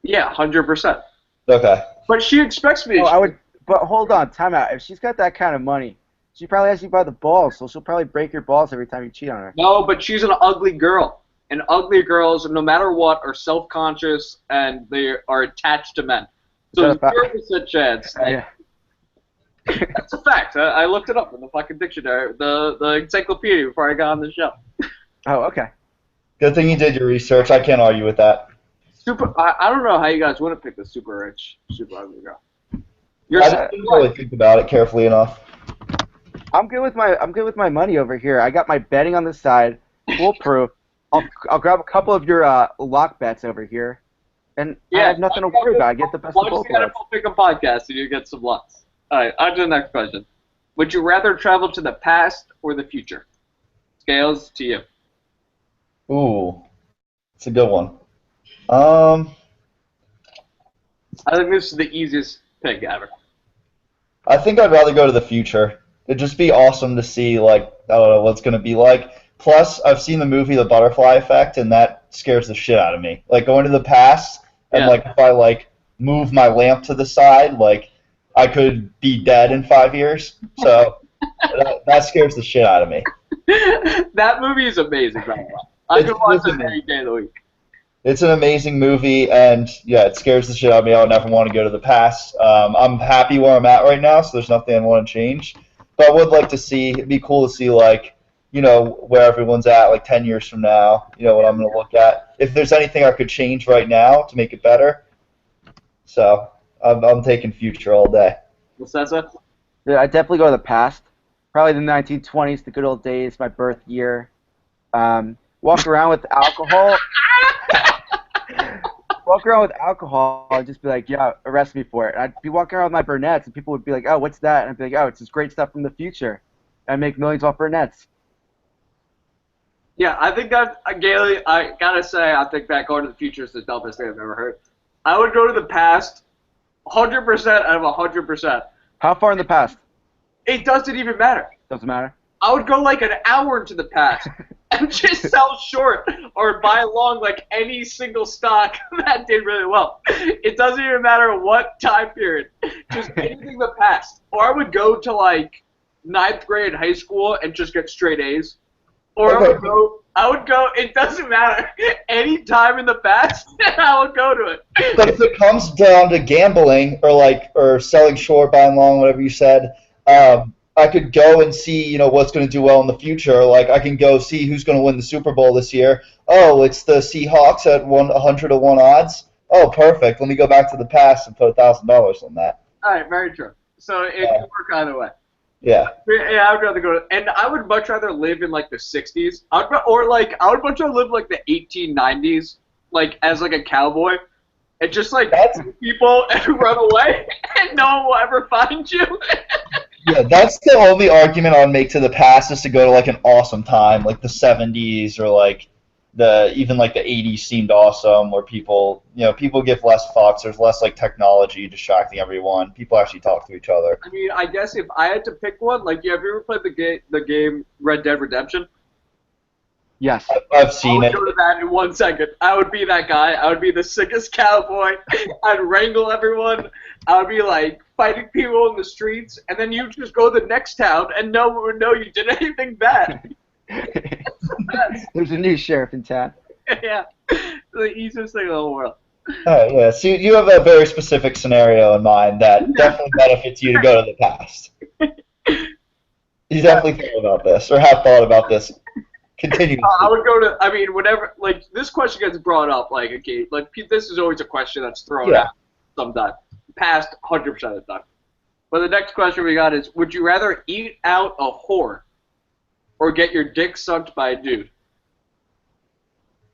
Speaker 1: Yeah, 100%.
Speaker 3: Okay.
Speaker 1: But she expects me to
Speaker 2: Oh, I
Speaker 1: cheat.
Speaker 2: would. But hold on, time out. If she's got that kind of money, she probably has you by the balls, so she'll probably break your balls every time you cheat on her.
Speaker 1: No, but she's an ugly girl. And ugly girls, no matter what, are self-conscious and they are attached to men. So
Speaker 2: Is that a
Speaker 1: there's 0% chance.
Speaker 2: Yeah.
Speaker 1: That's a fact. I looked it up in the fucking dictionary, the encyclopedia before I got on the show.
Speaker 2: Oh, okay.
Speaker 3: Good thing you did your research. I can't argue with that.
Speaker 1: I don't know how you guys wouldn't pick the super rich, super ugly girl. You're
Speaker 3: I just didn't really think about it carefully enough.
Speaker 2: I'm good with my money over here. I got my betting on the side, foolproof. I'll grab a couple of your lock bets over here, and I have nothing to worry about. I get the best of
Speaker 1: Watch
Speaker 2: both
Speaker 1: the
Speaker 2: worlds.
Speaker 1: NFL Pick'em podcast and you get some lucks. All right, on to the next question. Would you rather travel to the past or the future? Scales to you.
Speaker 3: Ooh, it's a good one.
Speaker 1: I think this is the easiest pick ever.
Speaker 3: I think I'd rather go to the future. It'd just be awesome to see, like, I don't know what's going to be like. Plus, I've seen the movie The Butterfly Effect, and that scares the shit out of me. Like, going to the past, and,
Speaker 1: Yeah.
Speaker 3: like, if I, like, move my lamp to the side, like, I could be dead in 5 years. So, that scares the shit out of me.
Speaker 1: That movie is amazing, by the way. I
Speaker 3: It's
Speaker 1: could watch it
Speaker 3: amazing.
Speaker 1: any day of the week.
Speaker 3: It's an amazing movie, and, yeah, it scares the shit out of me. I would never want to go to the past. I'm happy where I'm at right now, so there's nothing I want to change. But I would like to see, it'd be cool to see, like, where everyone's at, like, 10 years from now, what I'm going to look at. If there's anything I could change right now to make it better. So, I'm taking future all day.
Speaker 1: What's that, sir?
Speaker 2: Yeah, I definitely go to the past. Probably the 1920s, the good old days, my birth year. Walk around with alcohol. And just be like, yeah, arrest me for it. And I'd be walking around with my brunettes, and people would be like, oh, what's that? And I'd be like, oh, it's this great stuff from the future. And I'd make millions off brunettes.
Speaker 1: Yeah, I think that, Gailey, I gotta say, I think that going to the future is the dumbest thing I've ever heard. I would go to the past 100% out of 100%.
Speaker 2: How far in the past?
Speaker 1: It doesn't even matter.
Speaker 2: Doesn't matter.
Speaker 1: I would go like an hour into the past and just sell short or buy long like any single stock that did really well. It doesn't even matter what time period, just anything in the past. Or I would go to like 9th grade high school and just get straight A's. Or I would go, it doesn't matter, any time in the past, I would go to it.
Speaker 3: But if it comes down to gambling or selling short, buying long, whatever you said, I could go and see, what's going to do well in the future. Like, I can go see who's going to win the Super Bowl this year. Oh, it's the Seahawks at 100-1 odds. Oh, perfect. Let me go back to the past and put $1,000 on that.
Speaker 1: All right, very true. So it could work either way.
Speaker 3: Yeah.
Speaker 1: Yeah, I would rather go to, and I would much rather live in like the 60s, I would much rather live like the 1890s, like as like a cowboy, and just like people and run away, and no one will ever find you.
Speaker 3: Yeah, that's the only argument I'd make to the past is to go to like an awesome time, like the 70s or like even like the 80s seemed awesome, where people give less fucks. There's less like technology distracting everyone. People actually talk to each other.
Speaker 1: I mean, I guess if I had to pick one, like, have you ever played the game Red Dead Redemption?
Speaker 2: Yes.
Speaker 3: I've seen
Speaker 1: I
Speaker 3: it.
Speaker 1: would go to that in 1 second. I would be that guy. I would be the sickest cowboy. I'd wrangle everyone. I would be like fighting people in the streets, and then you just go to the next town, and no one would know you did anything bad.
Speaker 2: There's a new sheriff in town.
Speaker 1: Yeah, The easiest thing in the whole world.
Speaker 3: Yeah, so you have a very specific scenario in mind that definitely benefits you to go to the past. You definitely thought about this, or have thought about this continuously.
Speaker 1: I would go to. I mean, whenever like this question gets brought up, like okay, like this is always a question that's thrown out sometimes, past 100% of the time. But the next question we got is: would you rather eat out a whore, or get your dick sucked by a dude?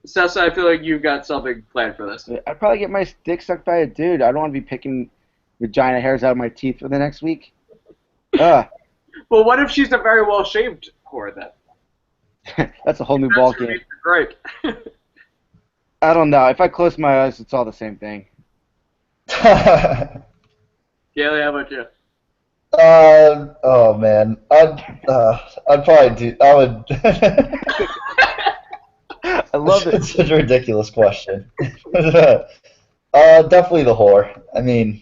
Speaker 1: Sessa, I feel like you've got something planned for this.
Speaker 2: I'd probably get my dick sucked by a dude. I don't want to be picking vagina hairs out of my teeth for the next week. Ugh.
Speaker 1: Well, what if she's a very well shaved whore then?
Speaker 2: That's a whole new ball game.
Speaker 1: Right.
Speaker 2: I don't know. If I close my eyes, it's all the same thing.
Speaker 1: Gailey, how about you?
Speaker 3: Oh man, I'd probably do. I would.
Speaker 2: I love it.
Speaker 3: It's such a ridiculous question. Definitely the whore. I mean,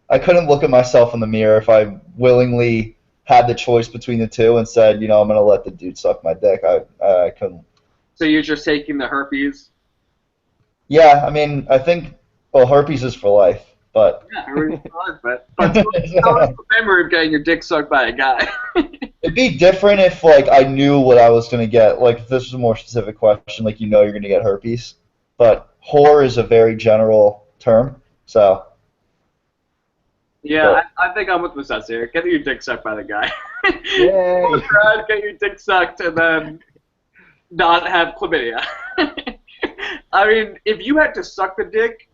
Speaker 3: I couldn't look at myself in the mirror if I willingly had the choice between the two and said, you know, I'm gonna let the dude suck my dick. I couldn't.
Speaker 1: So you're just taking the herpes?
Speaker 3: Yeah, I mean, I think herpes is for life, but.
Speaker 1: Yeah, herpes is for life, but the memory of getting your dick sucked by a guy.
Speaker 3: It'd be different if, like, I knew what I was going to get. Like, if this was a more specific question, like, you know you're going to get herpes. But whore is a very general term, so.
Speaker 1: Yeah, I think I'm with Masessa here. Get your dick sucked by the guy.
Speaker 2: Yay.
Speaker 1: Get your dick sucked and then not have chlamydia. I mean, if you had to suck the dick,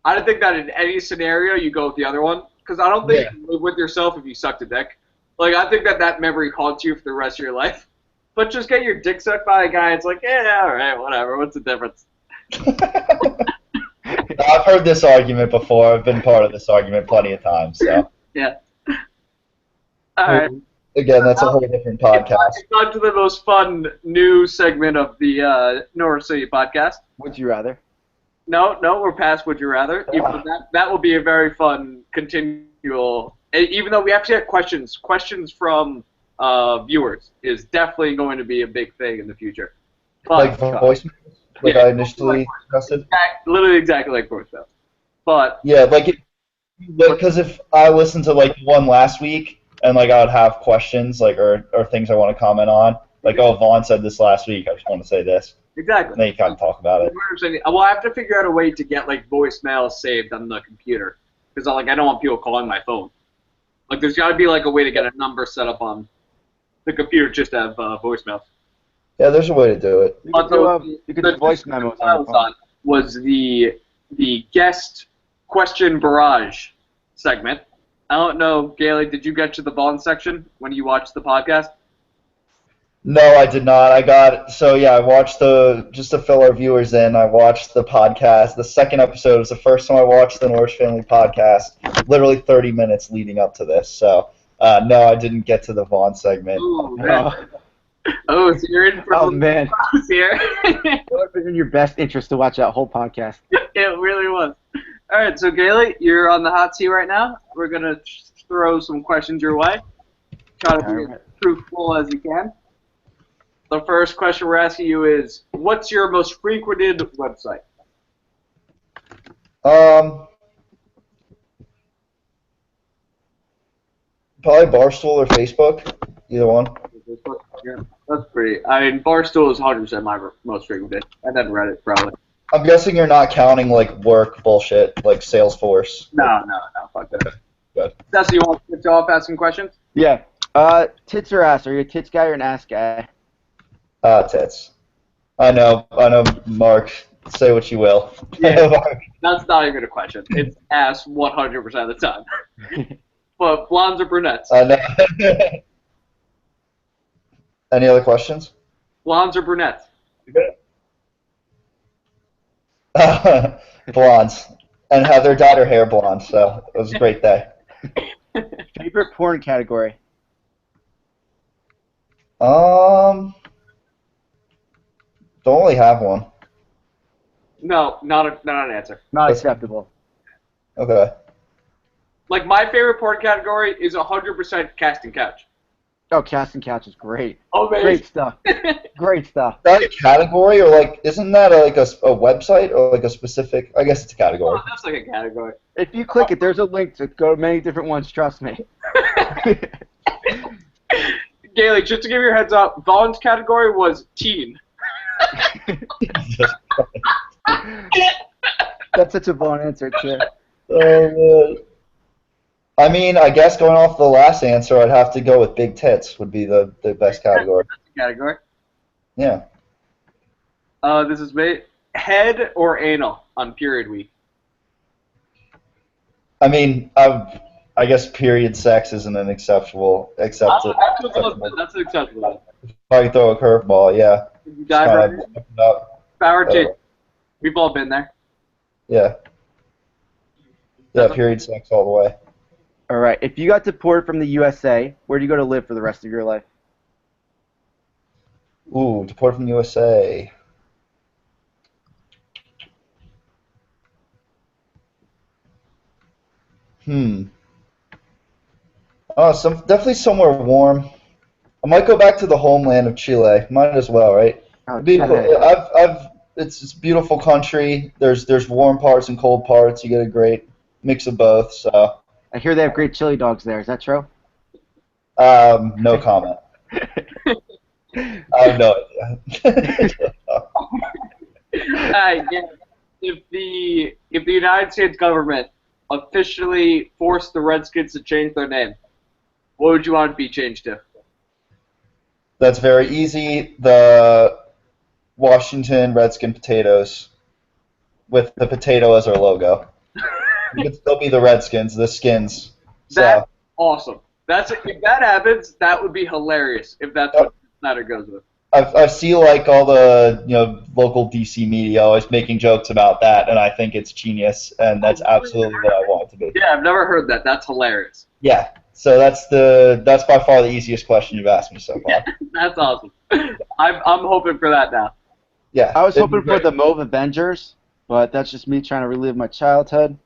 Speaker 1: I don't think that in any scenario you go with the other one. Because I don't think you live with yourself if you suck the dick. Like, I think that memory haunts you for the rest of your life. But just get your dick sucked by a guy, it's like, yeah, alright, whatever, what's the difference?
Speaker 3: I've heard this argument before. I've been part of this argument plenty of times, so.
Speaker 1: Yeah. Alright.
Speaker 3: Again, that's a whole different podcast.
Speaker 1: It's on to the most fun new segment of the Norwich City podcast.
Speaker 2: Would you rather?
Speaker 1: No, we're past Would You Rather. Even that will be a very fun continual. Even though we actually have questions from viewers is definitely going to be a big thing in the future.
Speaker 3: Like voicemails, like I initially suggested.
Speaker 1: Literally exactly like voicemails. But
Speaker 3: yeah, like because if I listened to like one last week and like I would have questions like or things I want to comment on, like Vaughn said this last week, I just want to say this.
Speaker 1: Exactly.
Speaker 3: And then you kind of talk about it.
Speaker 1: Well, I have to figure out a way to get like voicemails saved on the computer because I don't want people calling my phone. Like, there's got to be like a way to get a number set up on the computer just to have voicemails.
Speaker 3: Yeah, there's a way to do it.
Speaker 2: You could do voice memos on your phone.
Speaker 1: Was the guest question barrage segment. I don't know, Gailey, did you get to the Vaughn section when you watched the podcast?
Speaker 3: No, I did not. I watched just to fill our viewers in, I watched the podcast. The second episode was the first time I watched the Norwich Family podcast, literally 30 minutes leading up to this. So, no, I didn't get to the Vaughn segment.
Speaker 1: Ooh, man. So you're in for
Speaker 2: oh, man.
Speaker 1: Here.
Speaker 2: It would have been in your best interest to watch that whole podcast.
Speaker 1: It really was. All right, so Gailey, you're on the hot seat right now. We're going to throw some questions your way. Try to be as truthful as you can. The first question we're asking you is, what's your most frequented website?
Speaker 3: Probably Barstool or Facebook, either one.
Speaker 1: Yeah, that's pretty. I mean, Barstool is 100% my most frequented, and then Reddit probably.
Speaker 3: I'm guessing you're not counting like work bullshit, like Salesforce.
Speaker 1: No, fuck that.
Speaker 3: Good.
Speaker 1: Dusty, you want to kick off asking questions?
Speaker 2: Yeah. Tits or ass? Are you a tits guy or an ass guy?
Speaker 3: Tits. I know, Mark. Say what you will.
Speaker 1: Yeah, that's not even a question. It's ass 100% of the time. But blondes or brunettes?
Speaker 3: I know. Any other questions?
Speaker 1: Blondes or brunettes?
Speaker 3: Blondes. And Heather dyed her hair blonde, so it was a great day.
Speaker 2: Favorite porn category?
Speaker 3: Don't really have one.
Speaker 1: No, not an answer.
Speaker 2: Not acceptable.
Speaker 3: Okay.
Speaker 1: Like, my favorite porn category is 100% casting couch.
Speaker 2: Oh, Cast and Couch is great.
Speaker 1: Oh,
Speaker 2: Great stuff. Great stuff.
Speaker 3: Is that a category or like isn't that a website or like a specific? I guess it's a category.
Speaker 1: Oh, that's like a category.
Speaker 2: If you click it, there's a link to go to many different ones. Trust me.
Speaker 1: Gailey, just to give you a heads up, Vaughn's category was teen.
Speaker 2: That's such a Vaughn answer too.
Speaker 3: Man. I mean, I guess going off the last answer, I'd have to go with big tits would be the best category.
Speaker 1: Category.
Speaker 3: Yeah.
Speaker 1: This is head or anal on period week.
Speaker 3: I mean, I guess period sex isn't an acceptable.
Speaker 1: That's acceptable.
Speaker 3: If I could throw a curveball, yeah.
Speaker 1: You dive right in. Power T.
Speaker 3: Uh,
Speaker 1: We've all been there.
Speaker 3: Yeah. Yeah, period sex all the way.
Speaker 2: All right. If you got deported from the USA, where do you go to live for the rest of your life?
Speaker 3: Ooh, deported from the USA. Oh, definitely somewhere warm. I might go back to the homeland of Chile. Might as well, right?
Speaker 2: Oh,
Speaker 3: Chile. It's a beautiful country. There's warm parts and cold parts. You get a great mix of both. So.
Speaker 2: I hear they have great chili dogs there. Is that true?
Speaker 3: No comment. I have no idea.
Speaker 1: If the United States government officially forced the Redskins to change their name, what would you want it to be changed to?
Speaker 3: That's very easy. The Washington Redskin potatoes, with the potato as our logo. You could still be the Redskins, the Skins.
Speaker 1: That's awesome. If that happens, that would be hilarious. If that's what Snyder goes with.
Speaker 3: I see like all the local DC media always making jokes about that, and I think it's genius, and that's absolutely what I want it to be.
Speaker 1: Yeah, I've never heard that. That's hilarious.
Speaker 3: Yeah. So that's by far the easiest question you've asked me so far.
Speaker 1: That's awesome. I'm hoping for that now.
Speaker 3: Yeah.
Speaker 2: I was hoping for the Mauve Avengers, but that's just me trying to relive my childhood.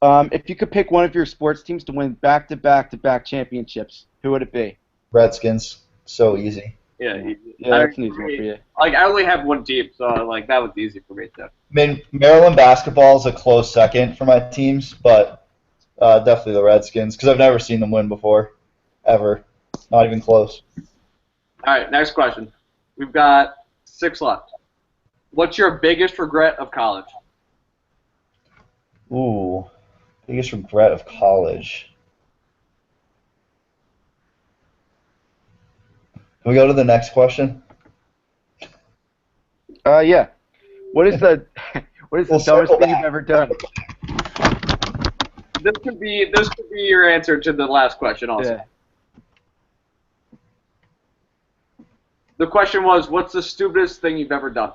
Speaker 2: If you could pick one of your sports teams to win back-to-back championships, who would it be?
Speaker 3: Redskins. So easy.
Speaker 1: Yeah,
Speaker 2: that's an easy one for you.
Speaker 1: Like, I only have one team, so like that was easy for me too.
Speaker 3: I mean, Maryland basketball is a close second for my teams, but definitely the Redskins because I've never seen them win before, ever. Not even close.
Speaker 1: All right, next question. We've got 6 left. What's your biggest regret of college?
Speaker 3: Ooh, biggest regret of college. Can we go to the next question?
Speaker 2: Yeah. What is the dumbest thing you've ever done?
Speaker 1: This could be your answer to the last question also.
Speaker 2: Yeah.
Speaker 1: The question was, what's the stupidest thing you've ever done?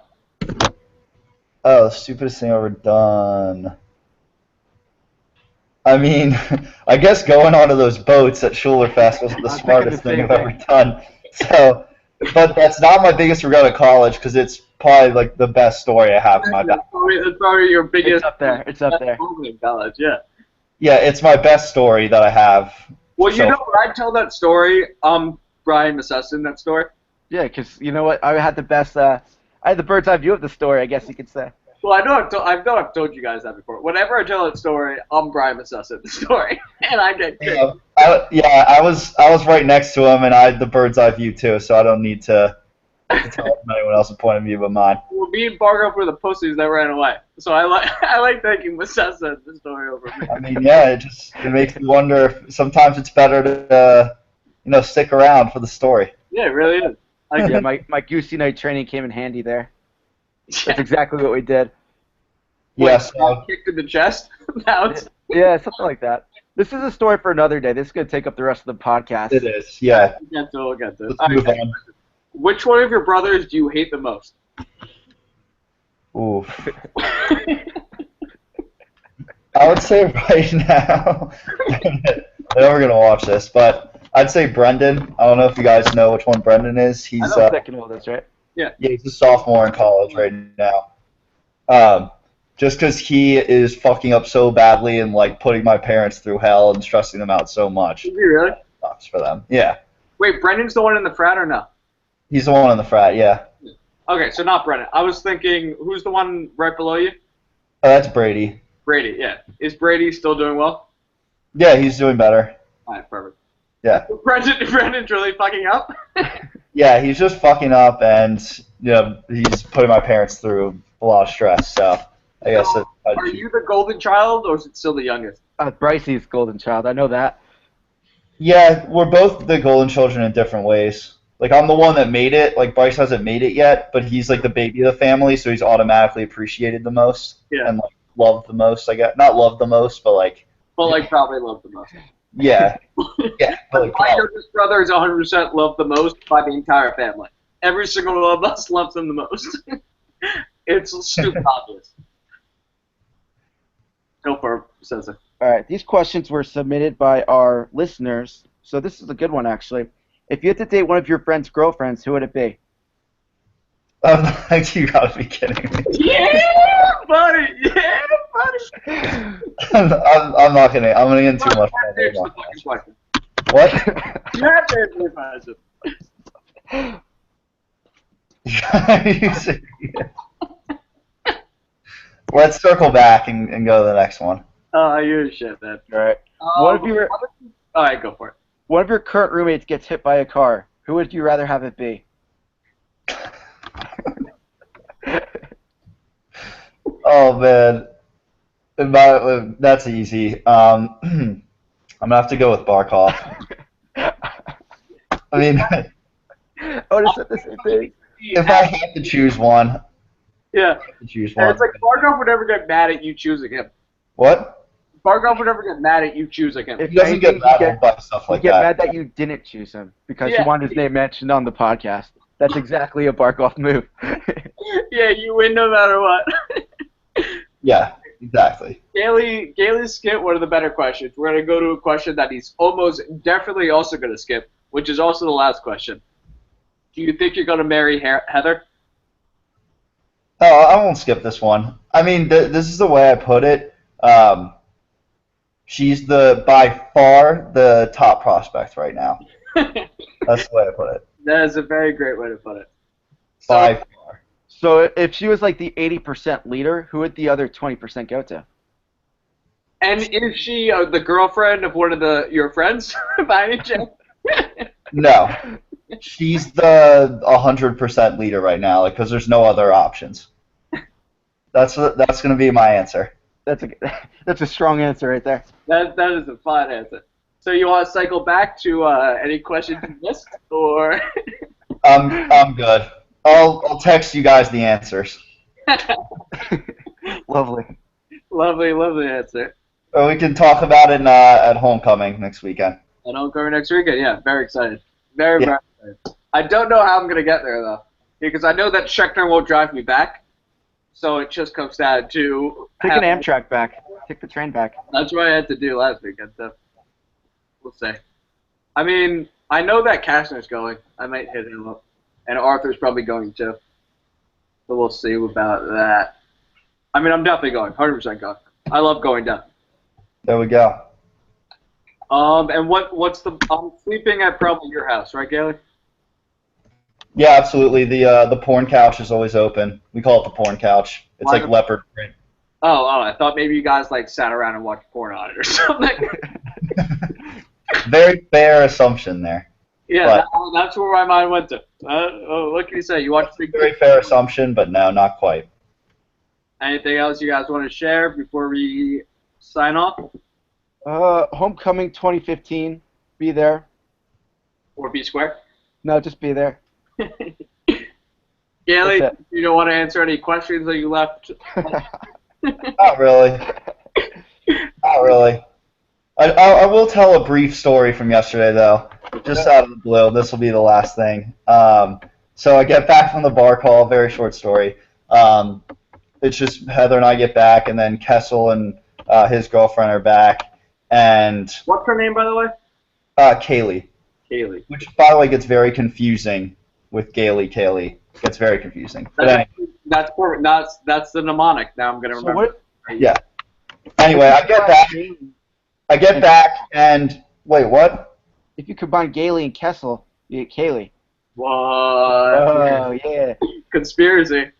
Speaker 3: Oh, the stupidest thing I've ever done. I mean, I guess going onto those boats at Schulerfest was the smartest thing I've ever done. So, but that's not my biggest regret of college because it's probably like the best story I have in my life.
Speaker 1: That's probably your biggest.
Speaker 2: It's up there.
Speaker 1: In college, yeah.
Speaker 3: Yeah, it's my best story that I have.
Speaker 1: Well, you know, when I tell that story, Brian Massesson, that story.
Speaker 2: Yeah, because you know what? I had the best. I had the bird's eye view of the story, I guess you could say.
Speaker 1: Well, I know I've told you guys that before. Whenever I tell that story, I'm Brian Massesson, the story, and I get kicked.
Speaker 3: I was right next to him, and I had the bird's eye view too, so I don't need to tell anyone else's point of view but mine.
Speaker 1: Well, me and Bargo were the pussies that ran away, so I like thinking Massesson the story over me.
Speaker 3: I mean, yeah, it makes me wonder if sometimes it's better to stick around for the story.
Speaker 1: Yeah, it really is.
Speaker 2: Yeah, my goosey night training came in handy there. That's exactly what we did.
Speaker 3: Yes.
Speaker 1: Kicked in the chest.
Speaker 2: Yeah, something like that. This is a story for another day. This is going to take up the rest of the podcast.
Speaker 3: It is, yeah.
Speaker 1: We'll get to it.
Speaker 3: Let's move on.
Speaker 1: Which one of your brothers do you hate the most?
Speaker 3: Oof. I would say right now, they're never going to watch this, but I'd say Brendan. I don't know if you guys know which one Brendan is. He's
Speaker 2: second oldest, right?
Speaker 1: Yeah,
Speaker 3: he's a sophomore in college right now. Just because he is fucking up so badly and like putting my parents through hell and stressing them out so much.
Speaker 1: Did you really?
Speaker 3: Sucks for them. Yeah.
Speaker 1: Wait, Brendan's the one in the frat or no?
Speaker 3: He's the one in the frat, yeah.
Speaker 1: Okay, so not Brendan. I was thinking, who's the one right below you?
Speaker 3: Oh, that's Brady.
Speaker 1: Brady, yeah. Is Brady still doing well?
Speaker 3: Yeah, he's doing better.
Speaker 1: All right, perfect.
Speaker 3: Yeah.
Speaker 1: Brendan's really fucking up?
Speaker 3: Yeah, he's just fucking up, and he's putting my parents through a lot of stress. So I guess.
Speaker 1: Are you the golden child, or is it still the youngest?
Speaker 2: Brycey's golden child. I know that.
Speaker 3: Yeah, we're both the golden children in different ways. Like, I'm the one that made it. Like, Bryce hasn't made it yet, but he's like the baby of the family, so he's automatically appreciated the most and like loved the most. I guess not loved the most, but like.
Speaker 1: But like probably loved the most.
Speaker 3: Yeah. Yeah. But, like,
Speaker 1: my youngest brother is 100% loved the most by the entire family. Every single one of us loves him the most. It's stupid obvious. Go for it, says it.
Speaker 2: All right, these questions were submitted by our listeners, so this is a good one, actually. If you had to date one of your friend's girlfriends, who would it be?
Speaker 3: You gotta be kidding me.
Speaker 1: Yeah, buddy! Yeah, buddy!
Speaker 3: I'm not gonna. I'm gonna get into too much. What?
Speaker 1: You have to answer the question.
Speaker 3: Are you serious? Let's circle back and go to the next one.
Speaker 1: Oh, you're shit, man.
Speaker 2: All right.
Speaker 1: All right, go for it.
Speaker 2: One of your current roommates gets hit by a car. Who would you rather have it be?
Speaker 3: Oh man, that's easy. I'm gonna have to go with Barkov. I mean,
Speaker 2: I would have said the same thing.
Speaker 3: If I had to choose one,
Speaker 1: yeah,
Speaker 3: to choose
Speaker 1: and
Speaker 3: one.
Speaker 1: it's like Barkov would never get mad at you choosing him.
Speaker 3: What?
Speaker 1: Barkov would never get mad at you choosing him.
Speaker 3: He doesn't get mad by stuff like that.
Speaker 2: He'd get mad that you didn't choose him because you wanted his name mentioned on the podcast. That's exactly a Barkov move.
Speaker 1: Yeah, you win no matter what.
Speaker 3: Yeah, exactly.
Speaker 1: Gailey skipped one of the better questions. We're going to go to a question that he's almost definitely also going to skip, which is also the last question. Do you think you're going to marry Heather?
Speaker 3: Oh, I won't skip this one. I mean, this is the way I put it. She's by far the top prospect right now. That's the way I put it.
Speaker 1: That is a very great way to put it.
Speaker 3: By far.
Speaker 2: So if she was like the 80% leader, who would the other 20% go to?
Speaker 1: And is she the girlfriend of one of your friends by any chance?
Speaker 3: No. She's the 100% leader right now, because there's no other options. That's going to be my answer.
Speaker 2: That's a strong answer right there.
Speaker 1: That is a fine answer. So you want to cycle back to any questions you missed, or?
Speaker 3: I'm good. I'll text you guys the answers.
Speaker 2: Lovely.
Speaker 1: Lovely answer.
Speaker 3: Or we can talk about it at homecoming next weekend.
Speaker 1: At homecoming next weekend, yeah. Very excited. Very excited. I don't know how I'm going to get there, though, because I know that Schechner won't drive me back, so it just comes down to...
Speaker 2: Take an Amtrak back. Take the train back.
Speaker 1: That's what I had to do last weekend, so we'll see. I mean, I know that Kastner's going. I might hit him up. And Arthur's probably going too. So we'll see about that. I mean, I'm definitely going. 100% going. I love going down.
Speaker 3: There we go.
Speaker 1: And what's I'm sleeping at probably your house, right, Gailey?
Speaker 3: Yeah, absolutely. The porn couch is always open. We call it the porn couch. It's like leopard print.
Speaker 1: Oh, I thought maybe you guys like sat around and watched porn on it or something.
Speaker 3: Very fair assumption there.
Speaker 1: Yeah, that's where my mind went to. What can you say? You watched the
Speaker 3: very fair assumption, but no, not quite.
Speaker 1: Anything else you guys want to share before we sign off?
Speaker 2: Homecoming 2015. Be there.
Speaker 1: Or be square?
Speaker 2: No, just be there.
Speaker 1: Gailey, you don't want to answer any questions that you left?
Speaker 3: Not really. Not really. I will tell a brief story from yesterday, though. Just out of the blue. This will be the last thing. So I get back from the bar call. Very short story. It's just Heather and I get back, and then Kessel and his girlfriend are back. And
Speaker 1: what's her name, by the way?
Speaker 3: Kaylee.
Speaker 1: Kaylee.
Speaker 3: Which, by the way, gets very confusing with Kaylee. Gets very confusing. But anyway.
Speaker 1: That's perfect. That's the mnemonic. Now I'm gonna remember.
Speaker 3: Yeah. Anyway, I get back, and wait, what?
Speaker 2: If you combine Gailey and Kessel, you get Kaylee.
Speaker 1: What?
Speaker 2: Oh yeah.
Speaker 1: Conspiracy.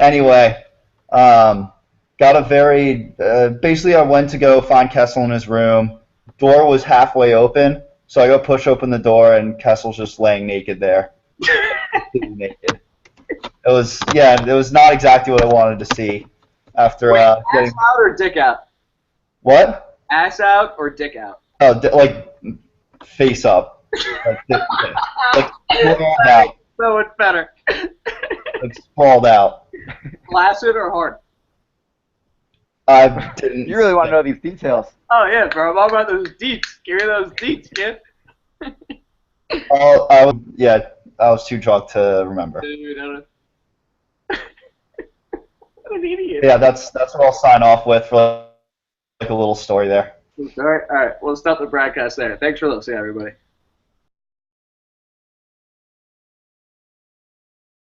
Speaker 3: Anyway, got a very basically I went to go find Kessel in his room. Door was halfway open, so I go push open the door and Kessel's just laying naked there. Completely naked. It was not exactly what I wanted to see after
Speaker 1: Wait,
Speaker 3: getting
Speaker 1: ass out or dick out?
Speaker 3: what?
Speaker 1: Ass out or dick out?
Speaker 3: Oh, like face up. Like sprawled out.
Speaker 1: So much better.
Speaker 3: Like sprawled out.
Speaker 1: Flaccid or hard?
Speaker 3: I didn't.
Speaker 2: You really want to know these details.
Speaker 1: Oh yeah, bro. I'm all about those deets. Give me those deets, kid.
Speaker 3: I was too drunk to remember.
Speaker 1: Dude, what an idiot.
Speaker 3: Yeah, that's what I'll sign off with for like a little story there.
Speaker 1: All right. We'll stop the broadcast there. Thanks for listening, everybody.